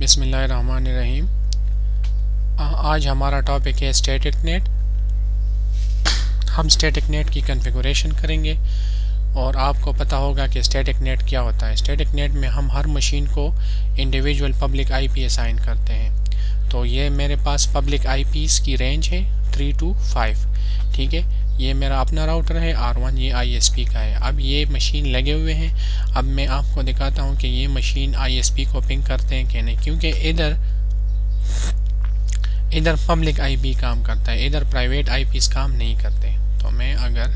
बिस्मिल्लाहिर्रहमानिर्रहीम। आज हमारा टॉपिक है स्टैटिक नेट। हम स्टैटिक नेट की कॉन्फ़िगरेशन करेंगे और आपको पता होगा कि स्टैटिक नेट क्या होता है। स्टैटिक नेट में हम हर मशीन को इंडिविजुअल पब्लिक आईपी असाइन करते हैं। तो ये मेरे पास पब्लिक आईपीज़ की रेंज है 3 to 5, ठीक है। ये मेरा अपना राउटर है R1, ये ISP का है। अब ये मशीन लगे हुए हैं। अब मैं आपको दिखाता हूँ कि ये मशीन ISP को पिंग करते हैं कि नहीं, क्योंकि इधर पब्लिक आईपी काम करता है, इधर प्राइवेट आईपीज़ काम नहीं करते। तो मैं अगर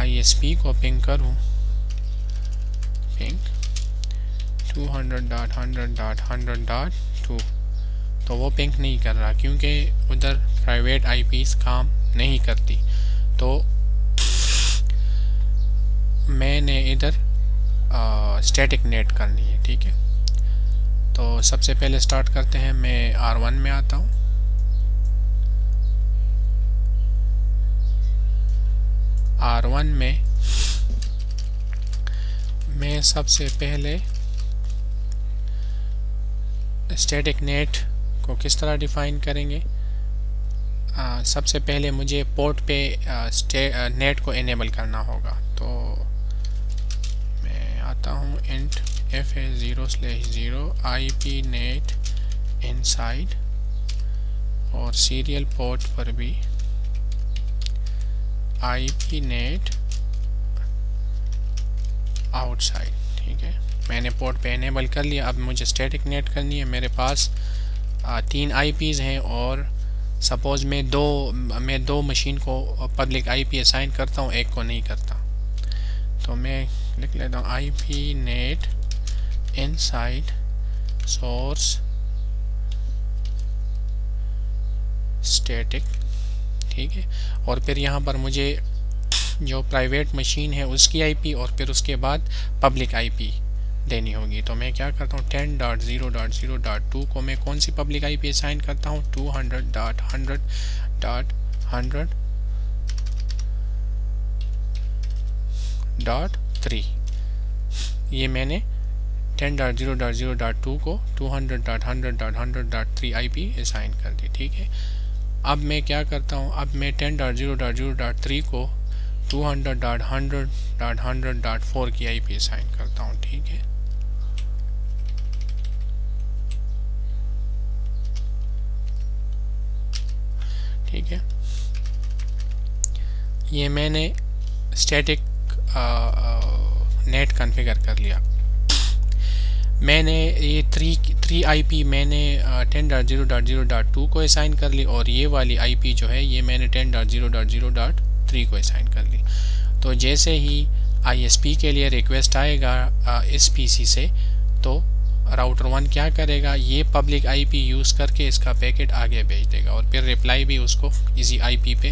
ISP को पिंग करूँ, पिंग 200.100.100.2, तो वो पिंग नहीं कर रहा क्योंकि उधर प्राइवेट आईपीज़ काम नहीं करती। तो मैंने इधर स्टैटिक नेट करनी है, ठीक है। तो सबसे पहले स्टार्ट करते हैं। मैं R1 में आता हूँ। R1 में मैं सबसे पहले स्टैटिक नेट को किस तरह डिफ़ाइन करेंगे। सबसे पहले मुझे पोर्ट पे नेट को इनेबल करना होगा। तो मैं आता हूँ int fa0/0 IP net inside, और सीरियल पोर्ट पर भी IP नेट आउटसाइड, ठीक है। मैंने पोर्ट पे इनेबल कर लिया। अब मुझे स्टैटिक नेट करनी है। मेरे पास 3 IPs हैं और सपोज़ मैं दो मशीन को पब्लिक IP असाइन करता हूँ, एक को नहीं करता। तो मैं लिख लेता हूँ IP net inside source static, ठीक है। और फिर यहाँ पर मुझे जो प्राइवेट मशीन है उसकी IP और फिर उसके बाद पब्लिक IP देनी होगी। तो मैं क्या करता हूँ, 10.0.0.2 को मैं कौन सी पब्लिक IP असाइन करता हूँ, 200.100.100.3। ये मैंने 10.0.0.2 को 200.100.100.3 IP असाइन कर दी, ठीक है। अब मैं क्या करता हूँ, अब मैं 10.0.0.3 को 200.100.100.4 की IP असाइन करता हूँ, ठीक है। ठीक है, ये मैंने स्टैटिक नेट कॉन्फ़िगर कर लिया। मैंने ये 3 IP मैंने 10.0.0.2 को असाइन कर ली, और ये वाली IP जो है ये मैंने 10.0.0.3 को असाइन कर ली। तो जैसे ही ISP के लिए रिक्वेस्ट आएगा इस PC से, तो राउटर 1 क्या करेगा, ये पब्लिक IP यूज़ करके इसका पैकेट आगे भेज देगा और फिर रिप्लाई भी उसको इसी IP पे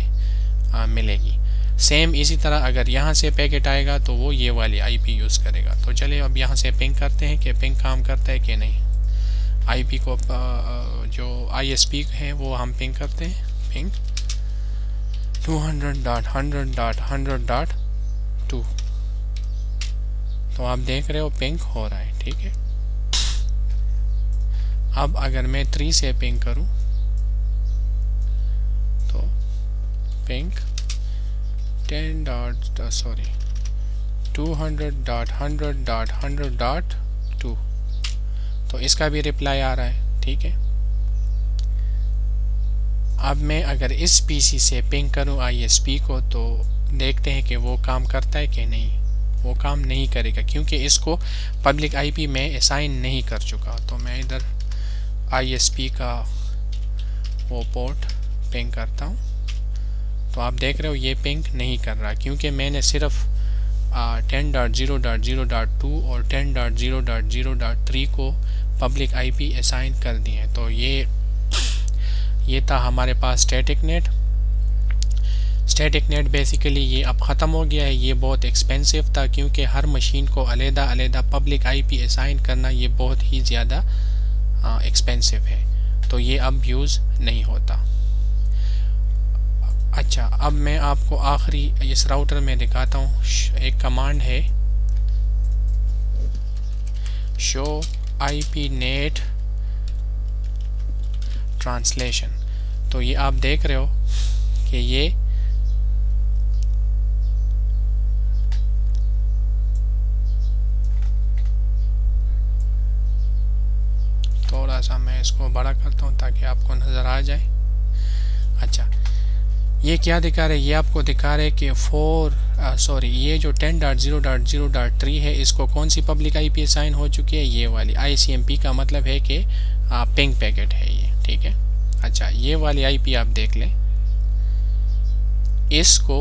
मिलेगी। सेम इसी तरह अगर यहाँ से पैकेट आएगा तो वो ये वाली IP यूज़ करेगा। तो चलिए अब यहाँ से पिंग करते हैं कि पिंग काम करता है कि नहीं। IP को जो ISP है वो हम पिंग करते हैं, पिंग 200.100.100.2। तो आप देख रहे हो पिंग हो रहा है, ठीक है। अब अगर मैं 3 से पिंग करूं तो पिंग 200.100.100.2, तो इसका भी रिप्लाई आ रहा है, ठीक है। अब मैं अगर इस PC से पिंग करूं ISP को, तो देखते हैं कि वो काम करता है कि नहीं। वो काम नहीं करेगा क्योंकि इसको पब्लिक IP में असाइन नहीं कर चुका। तो मैं इधर ISP का वो पोर्ट पिंग करता हूँ। तो आप देख रहे हो ये पिंग नहीं कर रहा क्योंकि मैंने सिर्फ 10.0.0.2 और 10.0.0.3 को पब्लिक IP असाइन कर दिए हैं। तो ये था हमारे पास static net. Static net basically ये अब ख़त्म हो गया है। ये बहुत एक्सपेंसिव था क्योंकि हर मशीन को अलग-अलग पब्लिक IP असाइन करना ये बहुत ही ज़्यादा एक्सपेंसिव है। तो ये अब यूज़ नहीं होता। अच्छा, अब मैं आपको आखिरी इस राउटर में दिखाता हूँ। एक कमांड है शो IP नेट ट्रांसलेशन। तो ये आप देख रहे हो कि ये थोड़ा सा मैं इसको बड़ा करता हूँ ताकि आपको नज़र आ जाए। अच्छा, ये क्या दिखा रहे हैं? ये आपको दिखा रहे हैं कि ये जो 10.0.0.3 है, इसको कौन सी पब्लिक IP असाइन हो चुकी है? ये वाली ICMP का मतलब है कि पिंग पैकेट है ये, ठीक है। अच्छा, ये वाली IP आप देख लें, इसको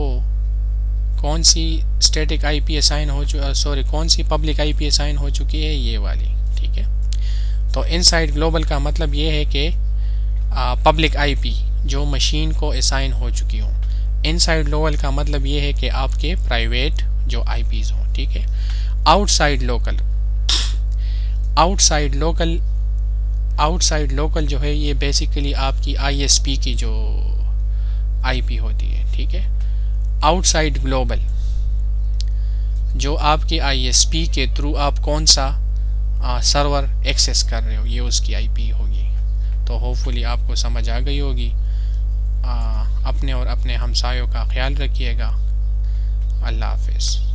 कौन सी स्टैटिक IP असाइन हो कौन सी पब्लिक IP असाइन हो चुकी है? ये वाली, ठीक है। तो इनसाइड ग्लोबल का मतलब ये है कि पब्लिक IP जो मशीन को असाइन हो चुकी हो। इनसाइड ग्लोबल का मतलब ये है कि आपके प्राइवेट जो IPs हो, ठीक है। आउटसाइड लोकल जो है ये बेसिकली आपकी ISP की जो IP होती है, ठीक है। आउटसाइड ग्लोबल जो आपके ISP के थ्रू आप कौन सा सर्वर एक्सेस कर रहे हो, ये उसकी IP होगी। तो होपफुली आपको समझ आ गई होगी। अपने और अपने हमसायों का ख्याल रखिएगा। अल्लाह हाफिज़।